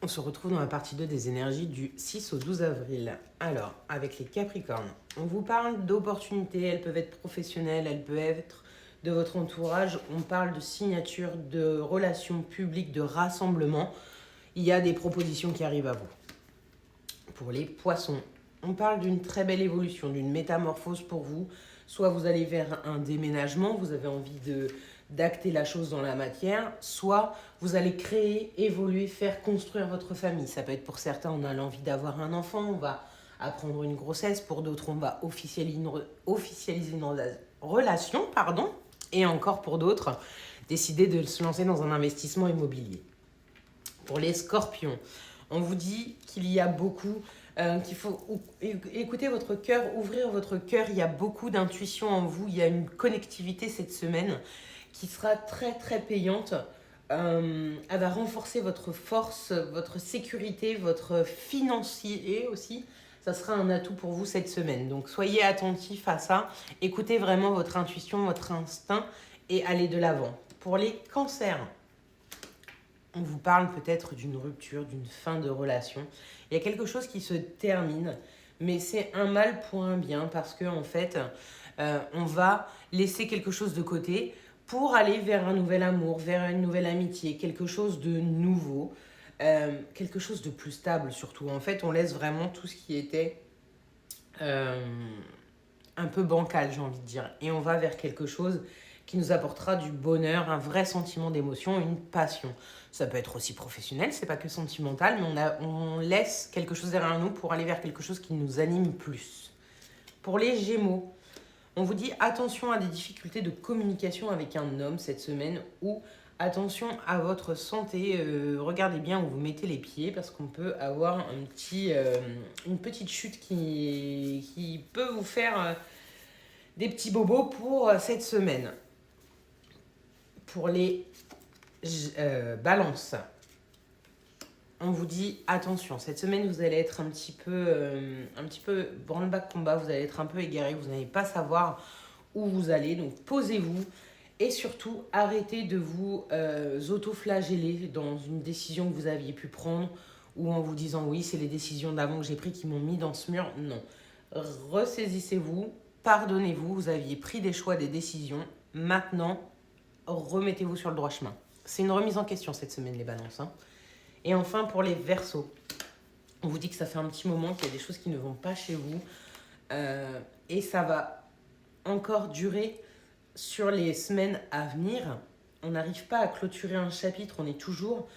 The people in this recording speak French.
On se retrouve dans la partie 2 des énergies du 6 au 12 avril. Alors, avec les Capricornes, on vous parle d'opportunités, elles peuvent être professionnelles, elles peuvent être de votre entourage. On parle de signature, de relations publiques, de rassemblements. Il y a des propositions qui arrivent à vous. Pour les Poissons, on parle d'une très belle évolution, d'une métamorphose pour vous. Soit vous allez vers un déménagement, vous avez envie d'acter la chose dans la matière, soit vous allez créer, évoluer, faire construire votre famille. Ça peut être pour certains, on a l'envie d'avoir un enfant, on va apprendre une grossesse, pour d'autres, on va officialiser une relation, et encore pour d'autres, décider de se lancer dans un investissement immobilier. Pour les Scorpions, on vous dit qu'il y a beaucoup, qu'il faut écouter votre cœur, ouvrir votre cœur. Il y a beaucoup d'intuition en vous, il y a une connectivité cette semaine qui sera très très payante. Elle va renforcer votre force, votre sécurité, votre financier aussi. Ça sera un atout pour vous cette semaine. Donc soyez attentifs à ça. Écoutez vraiment votre intuition, votre instinct et allez de l'avant. Pour les cancers, on vous parle peut-être d'une rupture, d'une fin de relation. Il y a quelque chose qui se termine, mais c'est un mal pour un bien parce que en fait, on va laisser quelque chose de côté pour aller vers un nouvel amour, vers une nouvelle amitié, quelque chose de nouveau, quelque chose de plus stable surtout. En fait, on laisse vraiment tout ce qui était euh, un peu bancal, j'ai envie de dire, et on va vers quelque chose qui nous apportera du bonheur, un vrai sentiment d'émotion, une passion. Ça peut être aussi professionnel, c'est pas que sentimental, mais on laisse quelque chose derrière nous pour aller vers quelque chose qui nous anime plus. Pour les Gémeaux, on vous dit attention à des difficultés de communication avec un homme cette semaine ou attention à votre santé. Regardez bien où vous mettez les pieds parce qu'on peut avoir une petite chute qui peut vous faire des petits bobos pour cette semaine. Pour les balances, on vous dit attention, cette semaine vous allez être un petit peu branle-bas de combat, vous allez être un peu égaré, vous n'allez pas savoir où vous allez, donc posez-vous et surtout arrêtez de vous auto-flageller dans une décision que vous aviez pu prendre ou en vous disant oui, c'est les décisions d'avant que j'ai prises qui m'ont mis dans ce mur. Non, ressaisissez-vous, pardonnez-vous, vous aviez pris des choix, des décisions, maintenant remettez-vous sur le droit chemin. C'est une remise en question cette semaine, les balances. Et enfin, pour les Verseaux, on vous dit que ça fait un petit moment qu'il y a des choses qui ne vont pas chez vous. Et ça va encore durer sur les semaines à venir. On n'arrive pas à clôturer un chapitre, on est toujours